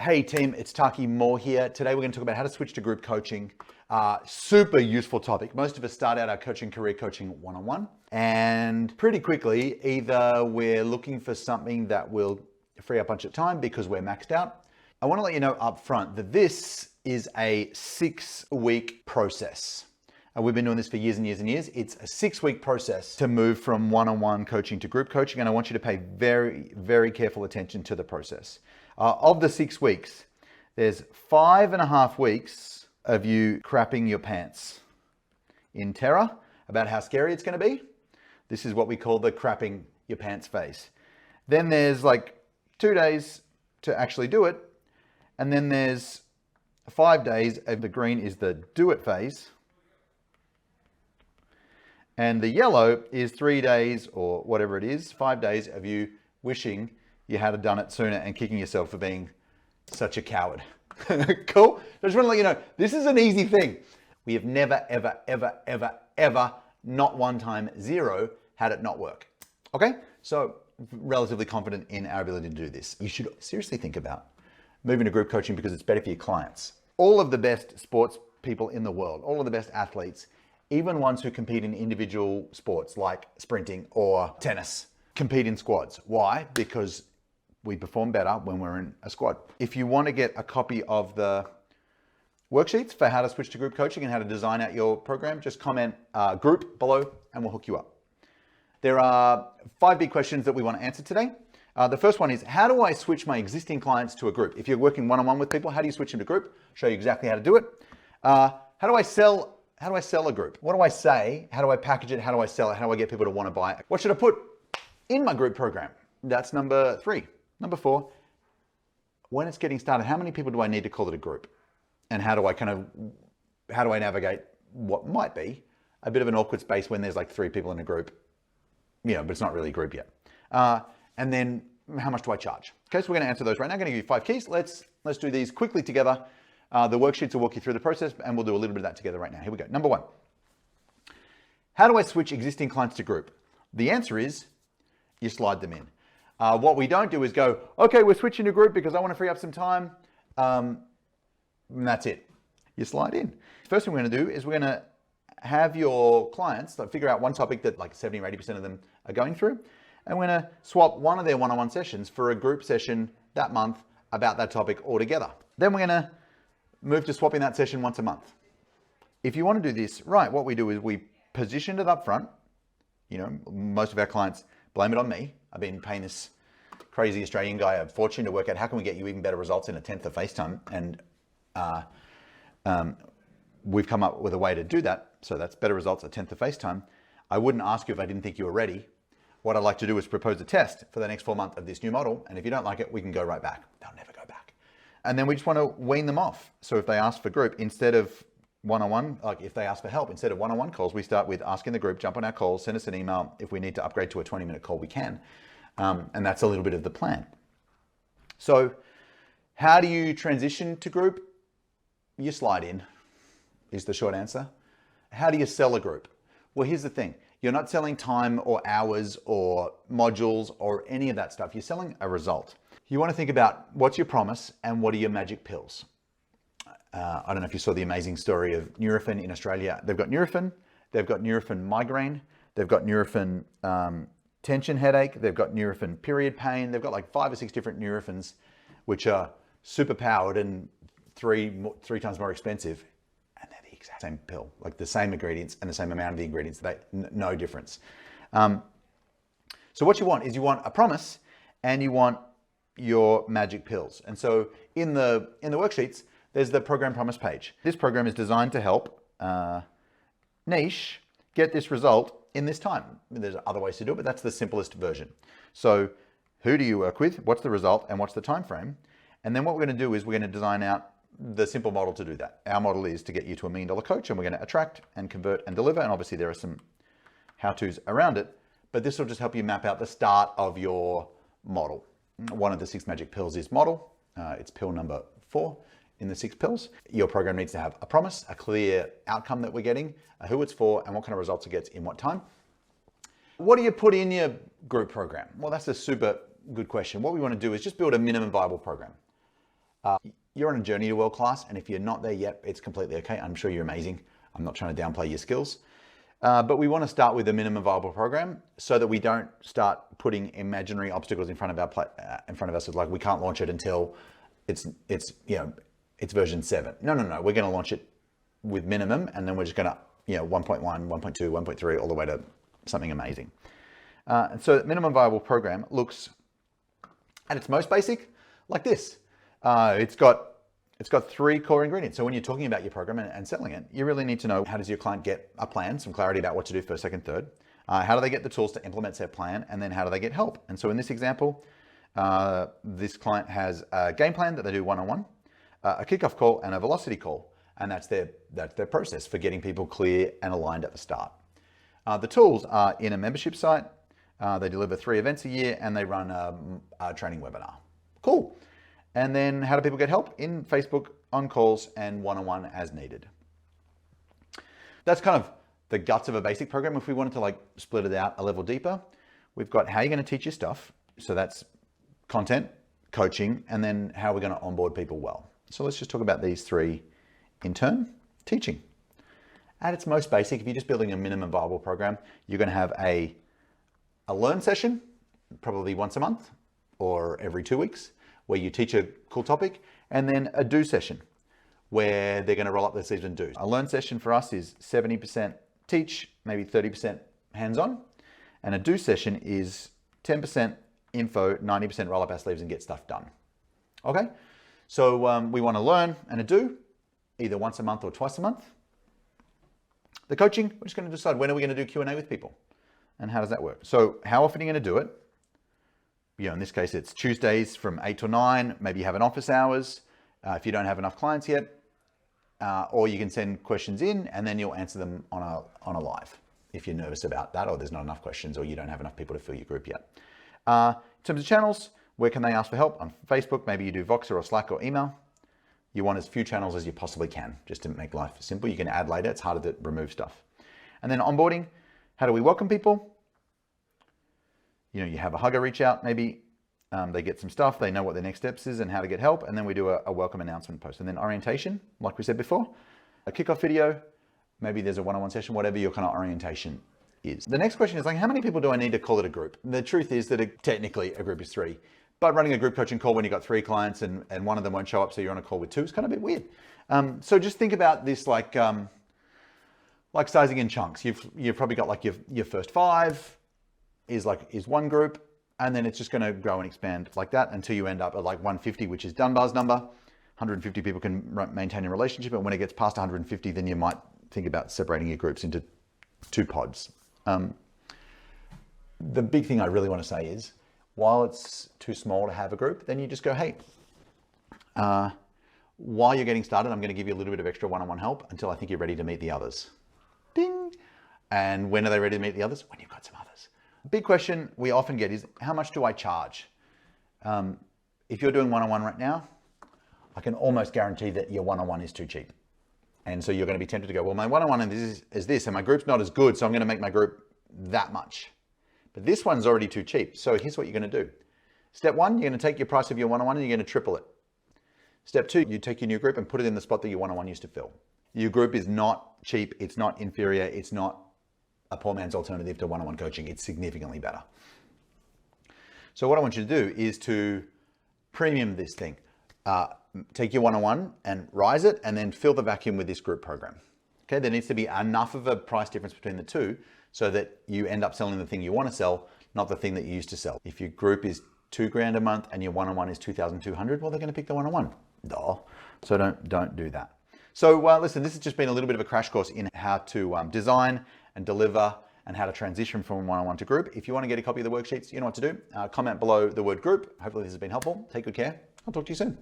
Hey team, it's Taki more here. Today we're going to talk about how to switch to group coaching. Super useful topic. Most of us start out our coaching career coaching one-on-one, and pretty quickly either we're looking for something that will free up a bunch of time because we're maxed out. I want to let you know up front that this is a 6-week process. We've been doing this for years and years and years. It's a 6-week process to move from one-on-one coaching to group coaching, and I want you to pay very, very careful attention to the process. Of the 6 weeks, there's 5.5 weeks of you crapping your pants in terror about how scary it's going to be. This is what we call the crapping your pants phase. Then there's like 2 days to actually do it. And then there's 5 days of the green is the do it phase. And the yellow is 3 days or whatever it is, 5 days of you wishing you had done it sooner and kicking yourself for being such a coward. Cool? I just want to let you know, this is an easy thing. We have never, ever, ever, ever, ever, not one time, zero, had it not work. Okay? So relatively confident in our ability to do this. You should seriously think about moving to group coaching because it's better for your clients. All of the best sports people in the world, all of the best athletes, even ones who compete in individual sports like sprinting or tennis, compete in squads. Why? Because we perform better when we're in a squad. If you want to get a copy of the worksheets for how to switch to group coaching and how to design out your program, just comment group below and we'll hook you up. There are 5 big questions that we want to answer today. The first one is, how do I switch my existing clients to a group? If you're working one-on-one with people, how do you switch into group? Show you exactly how to do it. How do I sell a group? What do I say? How do I package it? How do I sell it? How do I get people to want to buy it? What should I put in my group program? That's number 3. Number 4, when it's getting started, how many people do I need to call it a group? And how do I navigate what might be a bit of an awkward space when there's like 3 people in a group, but it's not really a group yet. And then how much do I charge? Okay, so we're going to answer those right now. I'm going to give you 5 keys. Let's do these quickly together. The worksheets will walk you through the process and we'll do a little bit of that together right now. Here we go. Number 1, how do I switch existing clients to group? The answer is you slide them in. What we don't do is go, okay, we're switching to group because I want to free up some time. And that's it. You slide in. First thing we're going to do is we're going to have your clients figure out one topic that like 70 or 80% of them are going through. And we're going to swap one of their one-on-one sessions for a group session that month about that topic altogether. Then we're going to move to swapping that session once a month. If you want to do this right, what we do is we position it up front. Most of our clients blame it on me. I've been paying this crazy Australian guy a fortune to work out how can we get you even better results in a 10th of FaceTime. And we've come up with a way to do that. So that's better results a 10th of FaceTime. I wouldn't ask you if I didn't think you were ready. What I'd like to do is propose a test for the next 4 months of this new model. And if you don't like it, we can go right back. They'll never go back. And then we just want to wean them off. So if they ask for group, instead of one-on-one, like if they ask for help, instead of one-on-one calls, we start with asking the group, jump on our calls, send us an email. If we need to upgrade to a 20-minute call, we can. And that's a little bit of the plan. So how do you transition to group? You slide in, is the short answer. How do you sell a group? Well, here's the thing. You're not selling time or hours or modules or any of that stuff. You're selling a result. You want to think about what's your promise and what are your magic pills. I don't know if you saw the amazing story of Nurofen in Australia. They've got Nurofen migraine, they've got Nurofen tension headache, they've got Nurofen period pain. They've got like 5 or 6 different Nurofens, which are super powered and three times more expensive. And they're the exact same pill, like the same ingredients and the same amount of the ingredients. No difference. So what you want is you want a promise and you want your magic pills. And so in the worksheets, there's the program promise page. This program is designed to help niche get this result in this time. There's other ways to do it, but that's the simplest version. So who do you work with? What's the result and what's the time frame? And then what we're going to do is we're going to design out the simple model to do that. Our model is to get you to $1 million coach, and we're going to attract and convert and deliver. And obviously there are some how-tos around it, but this will just help you map out the start of your model. One of the 6 magic pills is model. It's pill number 4 in the 6 pills. Your program needs to have a promise, a clear outcome that we're getting, who it's for, and what kind of results it gets in what time. What do you put in your group program? Well, that's a super good question. What we want to do is just build a minimum viable program. You're on a journey to world class, and if you're not there yet, it's completely okay. I'm sure you're amazing. I'm not trying to downplay your skills. But we want to start with a minimum viable program so that we don't start putting imaginary obstacles in front of us. So like we can't launch it until it's version 7. No. We're going to launch it with minimum, and then we're just going to 1.1, 1.2, 1.3, all the way to something amazing. And so that minimum viable program looks at its most basic like this. It's got 3 core ingredients. So when you're talking about your program and selling it, you really need to know, how does your client get a plan, some clarity about what to do first, second, third. How do they get the tools to implement their plan, and then how do they get help? And so in this example, this client has a game plan that they do one-on-one, a kickoff call, and a velocity call. And that's their process for getting people clear and aligned at the start. The tools are in a membership site. They deliver 3 events a year, and they run a training webinar. Cool. And then how do people get help? In Facebook, on calls, and one-on-one as needed. That's kind of the guts of a basic program. If we wanted to like split it out a level deeper, we've got how you're going to teach your stuff. So that's content, coaching, and then how we're going to onboard people well. So let's just talk about these 3 in turn. Teaching. At its most basic, if you're just building a minimum viable program, you're going to have a learn session, probably once a month or every 2 weeks, where you teach a cool topic, and then a do session where they're going to roll up their sleeves and do. A learn session for us is 70% teach, maybe 30% hands-on, and a do session is 10% info, 90% roll up our sleeves and get stuff done. Okay, so we want to learn and a do either once a month or twice a month. The coaching, we're just going to decide when are we going to do Q&A with people and how does that work. So how often are you going to do it? In this case, it's Tuesdays from 8 to 9. Maybe you have an office hours if you don't have enough clients yet, or you can send questions in and then you'll answer them on a live if you're nervous about that, or there's not enough questions, or you don't have enough people to fill your group yet. In terms of channels, where can they ask for help? On Facebook, maybe you do Voxer or Slack or email. You want as few channels as you possibly can, just to make life simple. You can add later, it's harder to remove stuff. And then onboarding, how do we welcome people? You have a hugger reach out, maybe they get some stuff, they know what their next steps is and how to get help, and then we do a welcome announcement post. And then orientation, like we said before, a kickoff video, maybe there's a one-on-one session, whatever your kind of orientation is. The next question is like, how many people do I need to call it a group? The truth is that technically a group is 3, but running a group coaching call when you've got 3 clients and one of them won't show up, so you're on a call with 2 is kind of a bit weird. So just think about this like sizing in chunks. You've probably got like your first 5 is one group, and then it's just going to grow and expand like that until you end up at like 150, which is Dunbar's number. 150 people can maintain a relationship, and when it gets past 150, then you might think about separating your groups into 2 pods. The big thing I really want to say is, while it's too small to have a group, then you just go, hey, while you're getting started, I'm going to give you a little bit of extra one-on-one help until I think you're ready to meet the others. Ding. And when are they ready to meet the others? When you've got some others. Big question we often get is, how much do I charge? If you're doing one-on-one right now, I can almost guarantee that your one-on-one is too cheap. And so you're going to be tempted to go, well, my one-on-one is this, and my group's not as good, so I'm going to make my group that much. But this one's already too cheap. So here's what you're going to do. Step 1, you're going to take your price of your one-on-one and you're going to triple it. Step 2, you take your new group and put it in the spot that your one-on-one used to fill. Your group is not cheap, it's not inferior, it's not a poor man's alternative to one-on-one coaching. It's significantly better. So what I want you to do is to premium this thing. Take your one-on-one and rise it, and then fill the vacuum with this group program. Okay, there needs to be enough of a price difference between the two so that you end up selling the thing you want to sell, not the thing that you used to sell. If your group is $2,000 a month and your one-on-one is $2,200, well, they're going to pick the one-on-one. Duh. So don't do that. So listen, this has just been a little bit of a crash course in how to design and deliver and how to transition from one-on-one to group. If you want to get a copy of the worksheets, you know what to do. Comment below the word group. Hopefully this has been helpful. Take good care. I'll talk to you soon.